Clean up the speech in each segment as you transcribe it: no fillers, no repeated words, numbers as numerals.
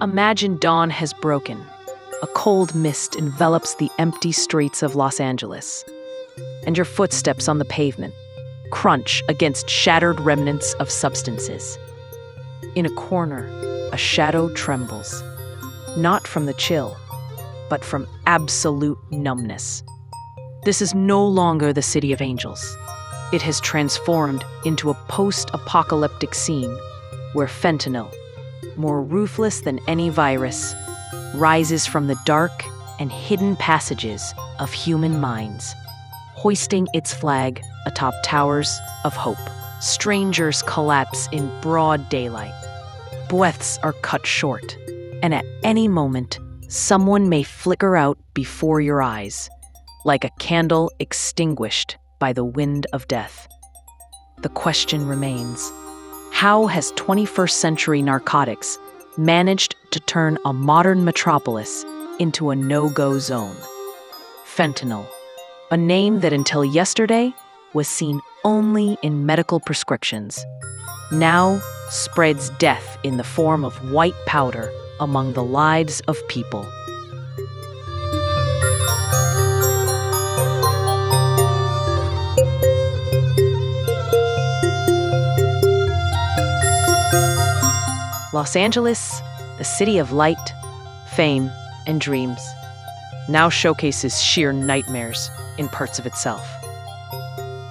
Imagine dawn has broken. A cold mist envelops the empty streets of Los Angeles, and your footsteps on the pavement crunch against shattered remnants of substances. In a corner, a shadow trembles, not from the chill, but from absolute numbness. This is no longer the City of Angels. It has transformed into a post-apocalyptic scene where fentanyl, more ruthless than any virus, rises from the dark and hidden passages of human minds, hoisting its flag atop towers of hope. Strangers collapse in broad daylight. Breaths are cut short, and at any moment, someone may flicker out before your eyes, like a candle extinguished by the wind of death. The question remains, how has 21st century narcotics managed to turn a modern metropolis into a no-go zone? Fentanyl, a name that until yesterday was seen only in medical prescriptions, now spreads death in the form of white powder among the lives of people. Los Angeles, the city of light, fame, and dreams, now showcases sheer nightmares in parts of itself.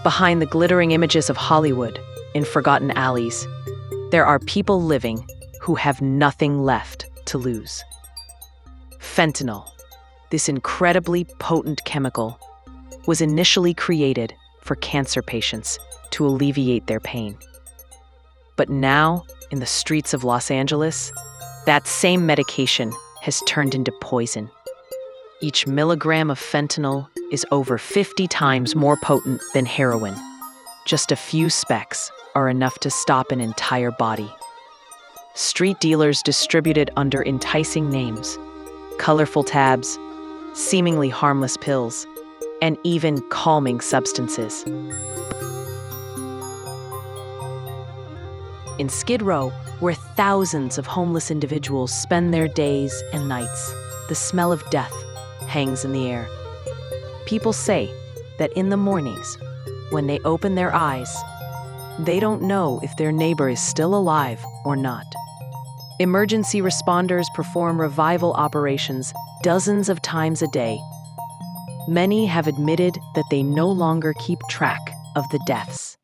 Behind the glittering images of Hollywood in forgotten alleys, there are people living who have nothing left to lose. Fentanyl, this incredibly potent chemical, was initially created for cancer patients to alleviate their pain. But now, in the streets of Los Angeles, that same medication has turned into poison. Each milligram of fentanyl is over 50 times more potent than heroin. Just a few specks are enough to stop an entire body. Street dealers distribute it under enticing names, colorful tabs, seemingly harmless pills, and even calming substances. In Skid Row, where thousands of homeless individuals spend their days and nights, the smell of death hangs in the air. People say that in the mornings, when they open their eyes, they don't know if their neighbor is still alive or not. Emergency responders perform revival operations dozens of times a day. Many have admitted that they no longer keep track of the deaths.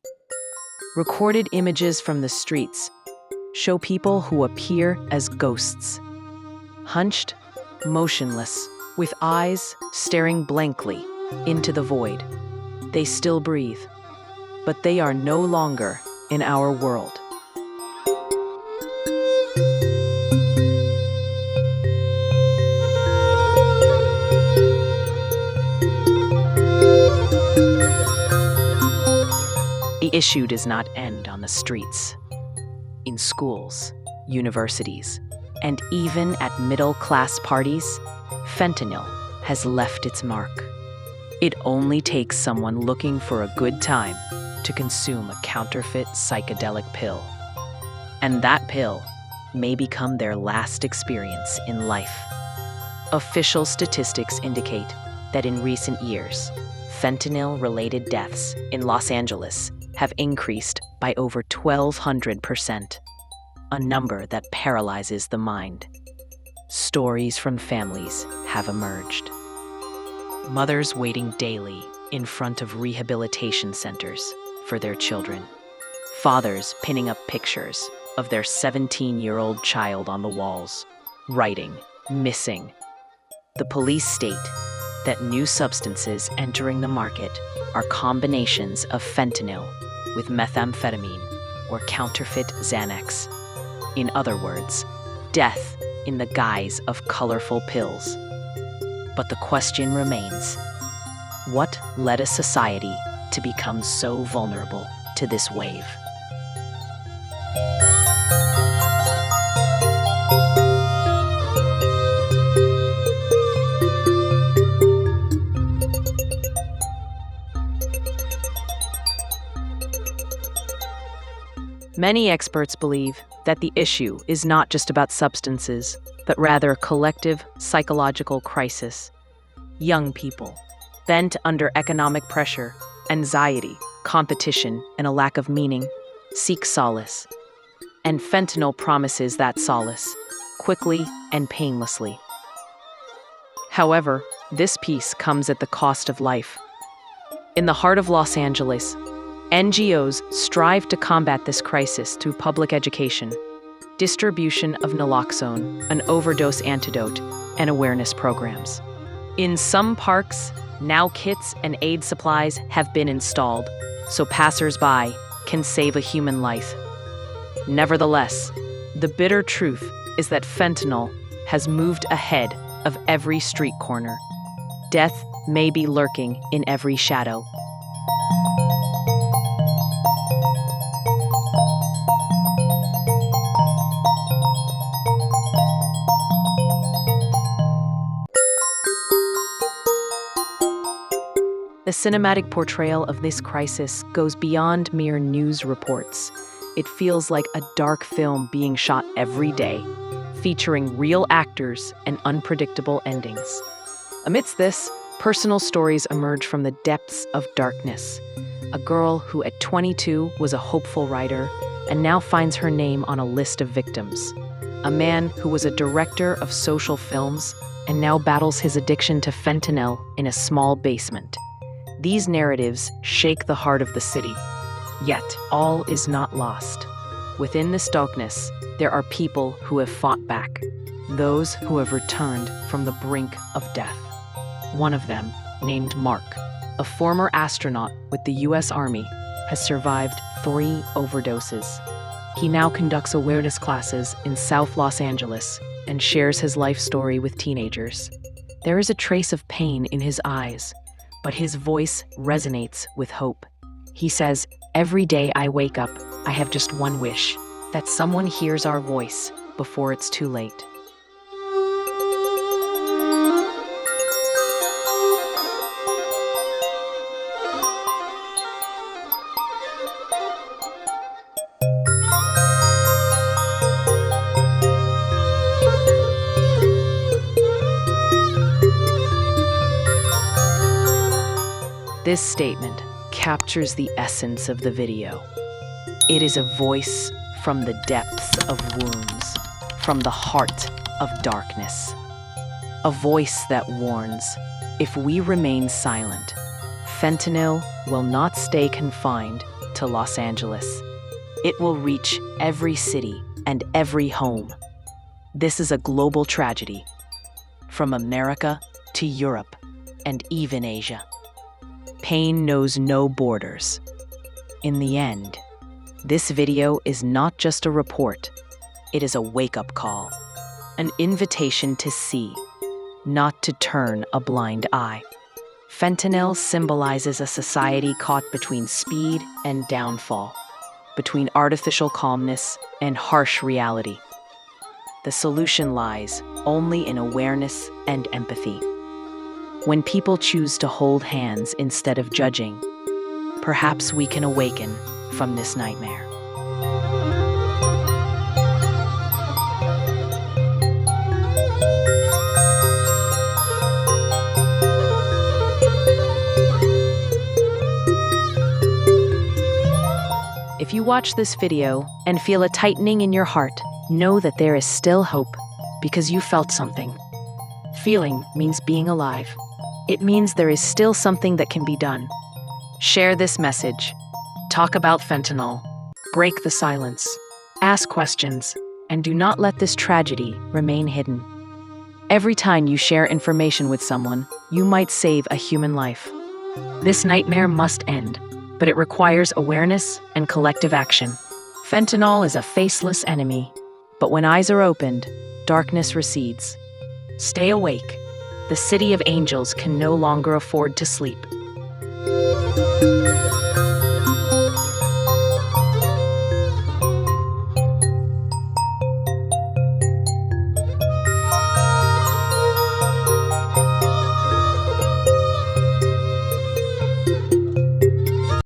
Recorded images from the streets show people who appear as ghosts, hunched, motionless, with eyes staring blankly into the void. They still breathe, but they are no longer in our world. The issue does not end on the streets. In schools, universities, and even at middle-class parties, fentanyl has left its mark. It only takes someone looking for a good time to consume a counterfeit psychedelic pill. And that pill may become their last experience in life. Official statistics indicate that in recent years, fentanyl-related deaths in Los Angeles have increased by over 1,200%, a number that paralyzes the mind. Stories from families have emerged. Mothers waiting daily in front of rehabilitation centers for their children. Fathers pinning up pictures of their 17-year-old child on the walls, writing, "Missing." The police state that new substances entering the market are combinations of fentanyl with methamphetamine or counterfeit Xanax. In other words, death in the guise of colorful pills. But the question remains, what led a society to become so vulnerable to this wave? Many experts believe that the issue is not just about substances, but rather a collective psychological crisis. Young people, bent under economic pressure, anxiety, competition, and a lack of meaning, seek solace. And fentanyl promises that solace, quickly and painlessly. However, this peace comes at the cost of life. In the heart of Los Angeles, NGOs strive to combat this crisis through public education, distribution of naloxone, an overdose antidote, and awareness programs. In some parks, now kits and aid supplies have been installed, so passers-by can save a human life. Nevertheless, the bitter truth is that fentanyl has moved ahead of every street corner. Death may be lurking in every shadow. The cinematic portrayal of this crisis goes beyond mere news reports. It feels like a dark film being shot every day, featuring real actors and unpredictable endings. Amidst this, personal stories emerge from the depths of darkness. A girl who at 22 was a hopeful writer and now finds her name on a list of victims. A man who was a director of social films and now battles his addiction to fentanyl in a small basement. These narratives shake the heart of the city. Yet, all is not lost. Within this darkness, there are people who have fought back, those who have returned from the brink of death. One of them, named Mark, a former astronaut with the U.S. Army, has survived 3 overdoses. He now conducts awareness classes in South Los Angeles and shares his life story with teenagers. There is a trace of pain in his eyes, but his voice resonates with hope. He says, "Every day I wake up, I have just one wish, that someone hears our voice before it's too late." This statement captures the essence of the video. It is a voice from the depths of wounds, from the heart of darkness. A voice that warns, if we remain silent, fentanyl will not stay confined to Los Angeles. It will reach every city and every home. This is a global tragedy, from America to Europe and even Asia. Pain knows no borders. In the end, this video is not just a report, it is a wake-up call, an invitation to see, not to turn a blind eye. Fentanyl symbolizes a society caught between speed and downfall, between artificial calmness and harsh reality. The solution lies only in awareness and empathy. When people choose to hold hands instead of judging, perhaps we can awaken from this nightmare. If you watch this video and feel a tightening in your heart, know that there is still hope because you felt something. Feeling means being alive. It means there is still something that can be done. Share this message. Talk about fentanyl. Break the silence. Ask questions. And do not let this tragedy remain hidden. Every time you share information with someone, you might save a human life. This nightmare must end, but it requires awareness and collective action. Fentanyl is a faceless enemy, but when eyes are opened, darkness recedes. Stay awake. The City of Angels can no longer afford to sleep.